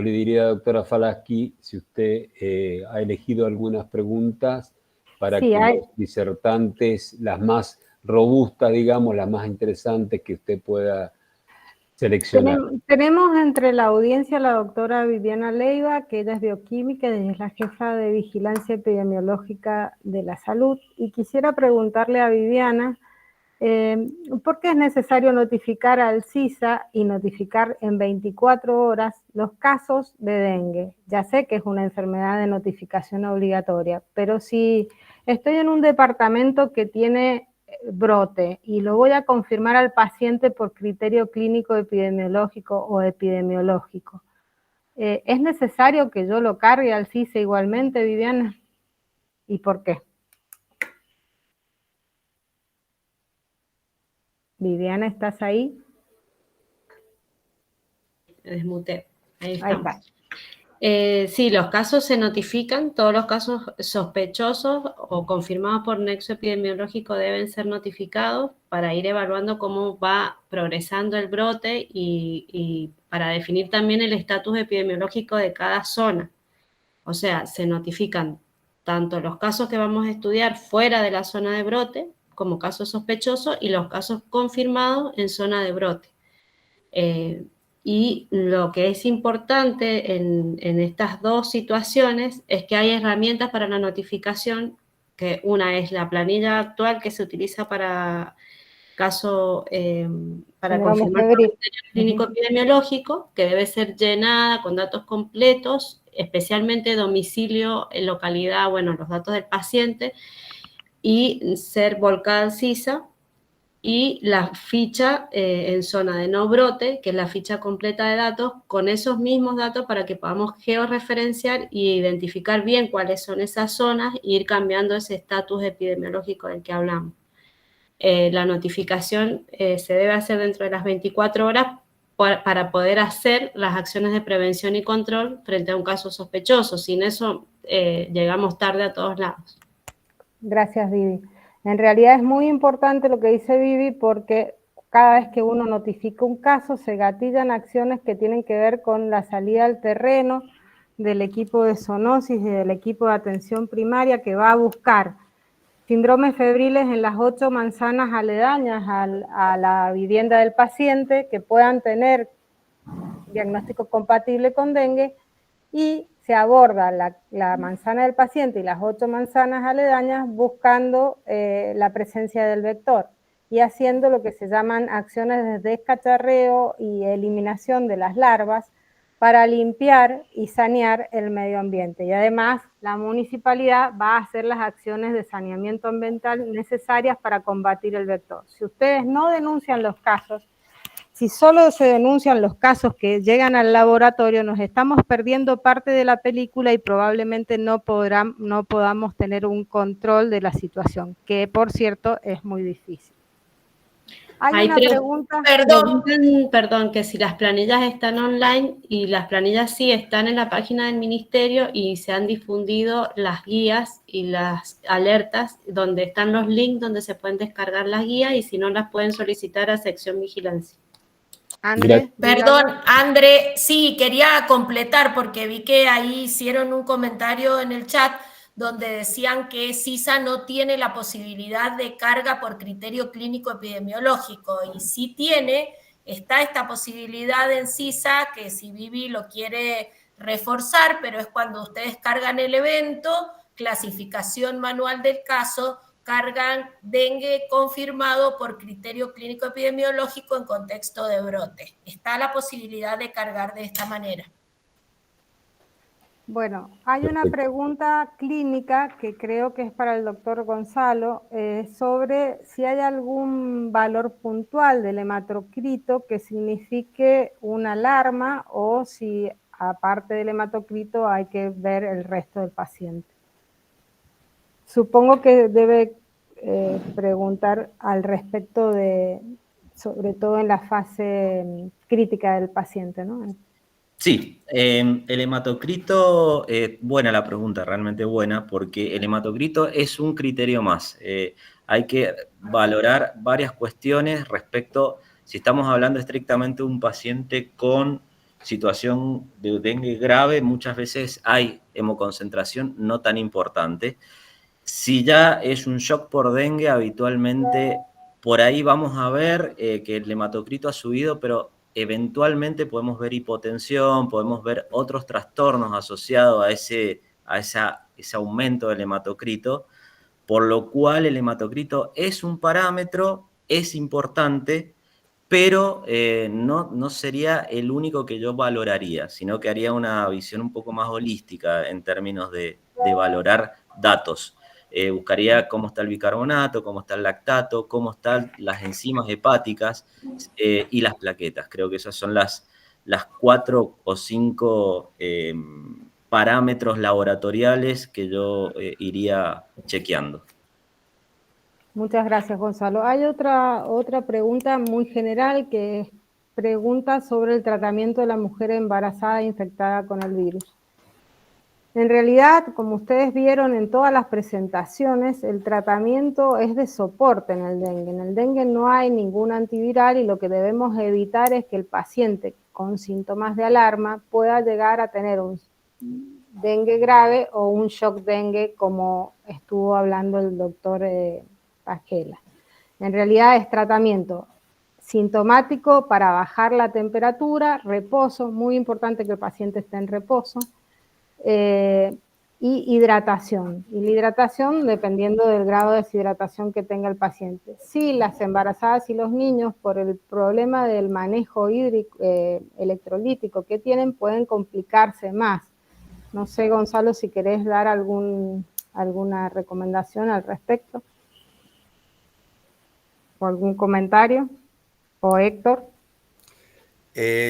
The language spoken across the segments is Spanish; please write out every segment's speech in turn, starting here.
le diría, doctora Falaschi, si usted ha elegido algunas preguntas para Sí, que los disertantes, las más robustas, digamos, las más interesantes que usted pueda seleccionar. Tenemos entre la audiencia a la doctora Viviana Leiva, que ella es bioquímica y es la jefa de Vigilancia Epidemiológica de la Salud. Y quisiera preguntarle a Viviana, ¿por qué es necesario notificar al CISA y notificar en 24 horas los casos de dengue? Ya sé que es una enfermedad de notificación obligatoria, pero si estoy en un departamento que tiene brote y lo voy a confirmar al paciente por criterio clínico epidemiológico o epidemiológico, ¿es necesario que yo lo cargue al CISA igualmente, Viviana? ¿Y por qué? Viviana, ¿estás ahí? Desmuté. Ahí Ahí estamos. está. Sí, los casos se notifican, todos los casos sospechosos o confirmados por nexo epidemiológico deben ser notificados para ir evaluando cómo va progresando el brote y para definir también el estatus epidemiológico de cada zona. O sea, se notifican tanto los casos que vamos a estudiar fuera de la zona de brote como casos sospechosos y los casos confirmados en zona de brote. Y lo que es importante en estas dos situaciones es que hay herramientas para la notificación, que una es la planilla actual que se utiliza para caso, para confirmar el criterio clínico epidemiológico, que debe ser llenada con datos completos, especialmente domicilio, localidad, bueno, los datos del paciente, y ser volcada al CISA, y la ficha en zona de no brote, que es la ficha completa de datos, con esos mismos datos para que podamos georreferenciar y identificar bien cuáles son esas zonas e ir cambiando ese estatus epidemiológico del que hablamos. La notificación se debe hacer dentro de las 24 horas para poder hacer las acciones de prevención y control frente a un caso sospechoso. Sin eso, llegamos tarde a todos lados. Gracias, Vivi. En realidad es muy importante lo que dice Vivi porque cada vez que uno notifica un caso se gatillan acciones que tienen que ver con la salida al terreno del equipo de zoonosis y del equipo de atención primaria que va a buscar síndromes febriles en las 8 manzanas aledañas a la vivienda del paciente que puedan tener diagnóstico compatible con dengue, y se aborda la manzana del paciente y las 8 manzanas aledañas buscando la presencia del vector y haciendo lo que se llaman acciones de descacharreo y eliminación de las larvas para limpiar y sanear el medio ambiente. Y además la municipalidad va a hacer las acciones de saneamiento ambiental necesarias para combatir el vector. Si ustedes no denuncian los casos, si solo se denuncian los casos que llegan al laboratorio, nos estamos perdiendo parte de la película y probablemente no podamos tener un control de la situación, que por cierto es muy difícil. Hay una pregunta. Perdón, que si las planillas están online, y las planillas sí están en la página del ministerio y se han difundido las guías y las alertas donde están los links donde se pueden descargar las guías, y si no las pueden solicitar a sección vigilancia. André, perdón, André, sí, quería completar porque vi que ahí hicieron un comentario en el chat donde decían que CISA no tiene la posibilidad de carga por criterio clínico epidemiológico, y sí está esta posibilidad en CISA, que si Vivi lo quiere reforzar, pero es cuando ustedes cargan el evento, clasificación manual del caso, cargan dengue confirmado por criterio clínico epidemiológico en contexto de brote. Está la posibilidad de cargar de esta manera. Bueno, hay una pregunta clínica que creo que es para el doctor Gonzalo, sobre si hay algún valor puntual del hematocrito que signifique una alarma, o si aparte del hematocrito hay que ver el resto del paciente. Supongo que debe preguntar al respecto de, sobre todo en la fase crítica del paciente, ¿no? Sí, el hematocrito, buena la pregunta, realmente buena, porque el hematocrito es un criterio más. Hay que valorar varias cuestiones respecto, si estamos hablando estrictamente de un paciente con situación de dengue grave muchas veces hay hemoconcentración no tan importante. Si ya es un shock por dengue, habitualmente por ahí vamos a ver que el hematocrito ha subido, pero eventualmente podemos ver hipotensión, podemos ver otros trastornos asociados a ese aumento del hematocrito, por lo cual el hematocrito es un parámetro, es importante, pero no sería el único que yo valoraría, sino que haría una visión un poco más holística en términos de valorar datos. Buscaría cómo está el bicarbonato, cómo está el lactato, cómo están las enzimas hepáticas y las plaquetas. Creo que esas son las 4 o 5 parámetros laboratoriales que yo iría chequeando. Muchas gracias, Gonzalo. Hay otra pregunta muy general que es pregunta sobre el tratamiento de la mujer embarazada infectada con el virus. En realidad, como ustedes vieron en todas las presentaciones, el tratamiento es de soporte en el dengue. En el dengue no hay ningún antiviral y lo que debemos evitar es que el paciente con síntomas de alarma pueda llegar a tener un dengue grave o un shock dengue, como estuvo hablando el doctor Pagela. En realidad es tratamiento sintomático para bajar la temperatura, reposo, muy importante que el paciente esté en reposo, y hidratación. Y la hidratación dependiendo del grado de deshidratación que tenga el paciente. Sí, las embarazadas y los niños, por el problema del manejo hídrico, electrolítico que tienen, pueden complicarse más. No sé, Gonzalo, si querés dar alguna recomendación al respecto. ¿O algún comentario? ¿O Héctor?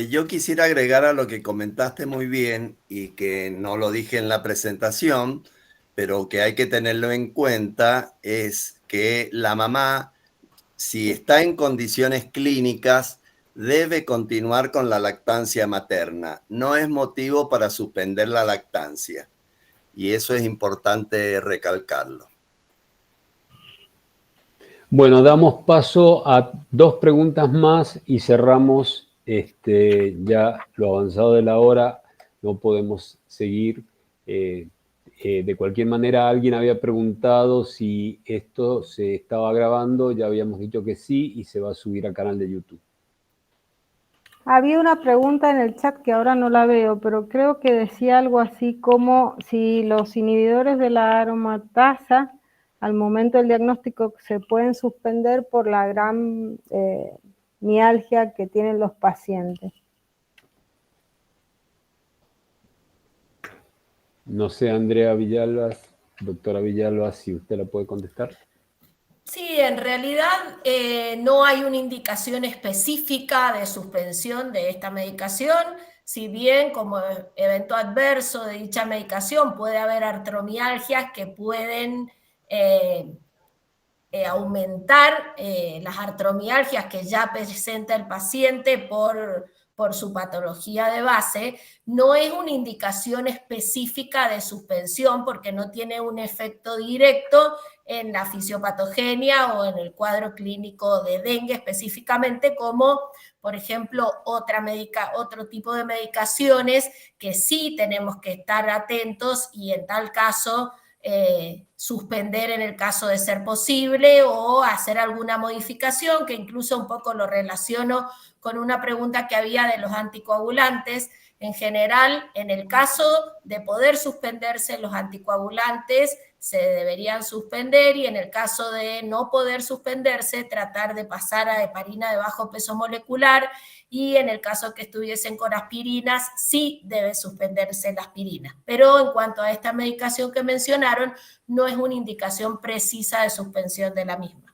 Yo quisiera agregar a lo que comentaste muy bien y que no lo dije en la presentación, pero que hay que tenerlo en cuenta, es que la mamá, si está en condiciones clínicas, debe continuar con la lactancia materna. No es motivo para suspender la lactancia. Y eso es importante recalcarlo. Bueno, damos paso a 2 preguntas más y cerramos ya lo avanzado de la hora. No podemos seguir. De cualquier manera, alguien había preguntado si esto se estaba grabando. Ya habíamos dicho que sí y se va a subir al canal de YouTube. Había una pregunta en el chat que ahora no la veo, pero creo que decía algo así como si los inhibidores de la aromatasa al momento del diagnóstico se pueden suspender por la gran mialgia que tienen los pacientes. No sé, Andrea Villalbas, doctora Villalbas, si usted la puede contestar. Sí, en realidad no hay una indicación específica de suspensión de esta medicación, si bien como evento adverso de dicha medicación puede haber artromialgias que pueden aumentar las artromialgias que ya presenta el paciente por su patología de base, no es una indicación específica de suspensión porque no tiene un efecto directo en la fisiopatogenia o en el cuadro clínico de dengue específicamente, como por ejemplo otro tipo de medicaciones que sí tenemos que estar atentos y en tal caso suspender en el caso de ser posible o hacer alguna modificación, que incluso un poco lo relaciono con una pregunta que había de los anticoagulantes. En general, en el caso de poder suspenderse los anticoagulantes, se deberían suspender y en el caso de no poder suspenderse, tratar de pasar a heparina de bajo peso molecular y en el caso que estuviesen con aspirinas, sí debe suspenderse la aspirina. Pero en cuanto a esta medicación que mencionaron, no es una indicación precisa de suspensión de la misma.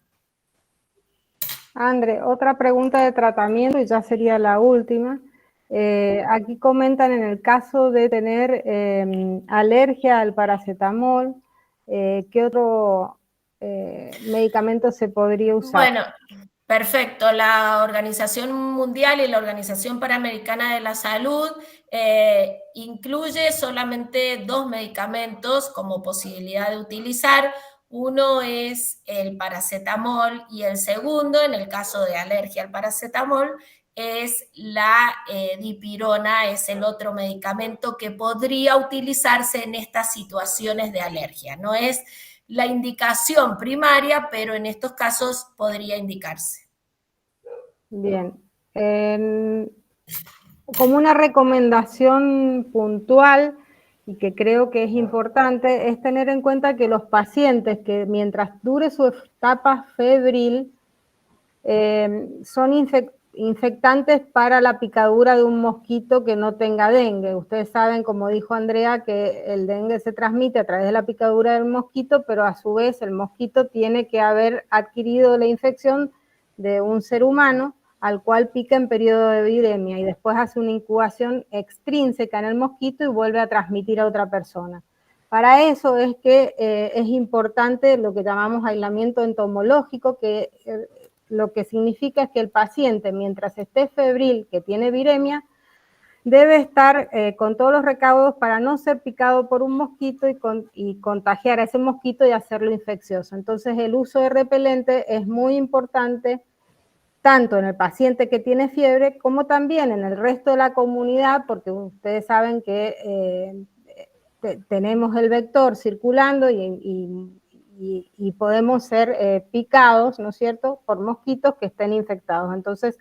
Andre, otra pregunta de tratamiento y ya sería la última. Aquí comentan en el caso de tener alergia al paracetamol, ¿qué otro medicamento se podría usar? Bueno, perfecto. La Organización Mundial y la Organización Panamericana de la Salud incluye solamente 2 medicamentos como posibilidad de utilizar. Uno es el paracetamol y el segundo, en el caso de alergia al paracetamol, es la dipirona, es el otro medicamento que podría utilizarse en estas situaciones de alergia. No es la indicación primaria, pero en estos casos podría indicarse. Bien. Como una recomendación puntual y que creo que es importante, es tener en cuenta que los pacientes que mientras dure su etapa febril son infectantes para la picadura de un mosquito que no tenga dengue. Ustedes saben, como dijo Andrea, que el dengue se transmite a través de la picadura del mosquito, pero a su vez el mosquito tiene que haber adquirido la infección de un ser humano al cual pica en periodo de viremia y después hace una incubación extrínseca en el mosquito y vuelve a transmitir a otra persona. Para eso es que es importante lo que llamamos aislamiento entomológico, que lo que significa es que el paciente, mientras esté febril, que tiene viremia, debe estar con todos los recaudos para no ser picado por un mosquito y contagiar a ese mosquito y hacerlo infeccioso. Entonces el uso de repelente es muy importante tanto en el paciente que tiene fiebre como también en el resto de la comunidad, porque ustedes saben que tenemos el vector circulando y podemos ser picados, ¿no es cierto?, por mosquitos que estén infectados. Entonces,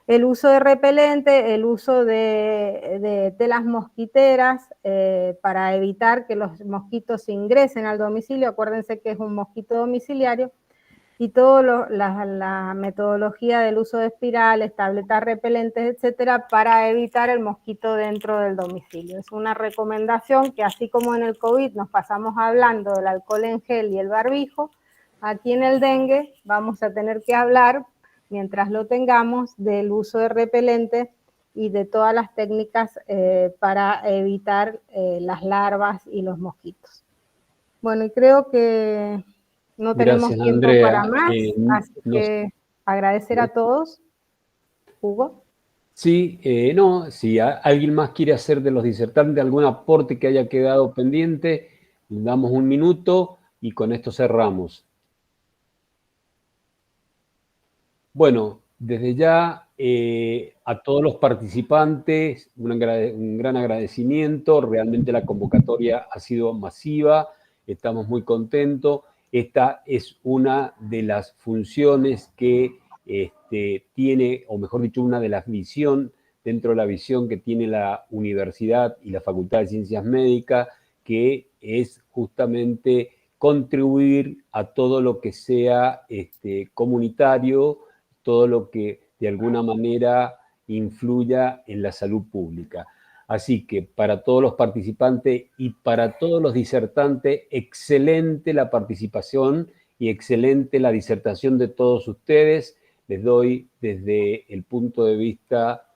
el uso de repelente, el uso de telas mosquiteras para evitar que los mosquitos ingresen al domicilio, acuérdense que es un mosquito domiciliario, y toda la metodología del uso de espirales, tabletas repelentes, etcétera, para evitar el mosquito dentro del domicilio. Es una recomendación que así como en el COVID nos pasamos hablando del alcohol en gel y el barbijo, aquí en el dengue vamos a tener que hablar, mientras lo tengamos, del uso de repelente y de todas las técnicas para evitar las larvas y los mosquitos. Bueno, y creo que no tenemos Gracias, tiempo Andrea. para más, así que agradecer a todos. Hugo. Sí, no, si alguien más quiere hacer de los disertantes algún aporte que haya quedado pendiente, le damos un minuto y con esto cerramos. Bueno, desde ya a todos los participantes un gran agradecimiento. Realmente la convocatoria ha sido masiva, estamos muy contentos. Esta es una de las funciones que tiene, o mejor dicho, una de las visiones dentro de la visión que tiene la universidad y la Facultad de Ciencias Médicas, que es justamente contribuir a todo lo que sea comunitario, todo lo que de alguna manera influya en la salud pública. Así que para todos los participantes y para todos los disertantes, excelente la participación y excelente la disertación de todos ustedes. Les doy desde el punto de vista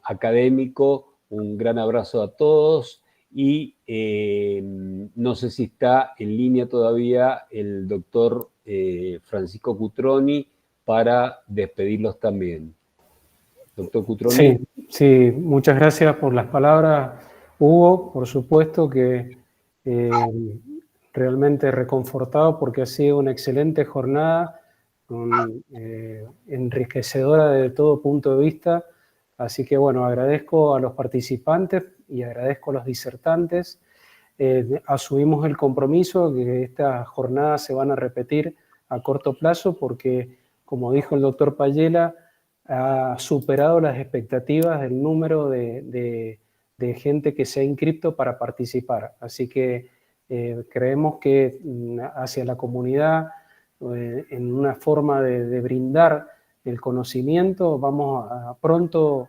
académico un gran abrazo a todos y no sé si está en línea todavía el doctor Francisco Cutroni para despedirlos también. Doctor Cutroni. Sí, muchas gracias por las palabras, Hugo. Por supuesto que realmente reconfortado porque ha sido una excelente jornada, enriquecedora de todo punto de vista. Así que bueno, agradezco a los participantes y agradezco a los disertantes. Asumimos el compromiso de que estas jornadas se van a repetir a corto plazo porque, como dijo el doctor Payela, ha superado las expectativas del número de gente que se ha inscrito para participar. Así que creemos que hacia la comunidad, en una forma de brindar el conocimiento, vamos a pronto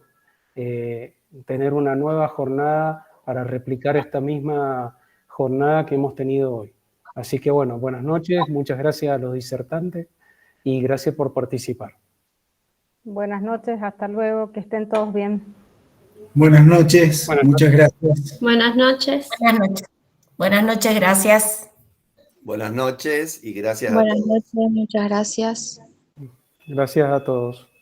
tener una nueva jornada para replicar esta misma jornada que hemos tenido hoy. Así que bueno, buenas noches, muchas gracias a los disertantes y gracias por participar. Buenas noches, hasta luego, que estén todos bien. Buenas noches, muchas gracias. Buenas noches. Buenas noches. Buenas noches, gracias. Buenas noches y gracias a Buenas todos. noches, muchas gracias. Gracias a todos.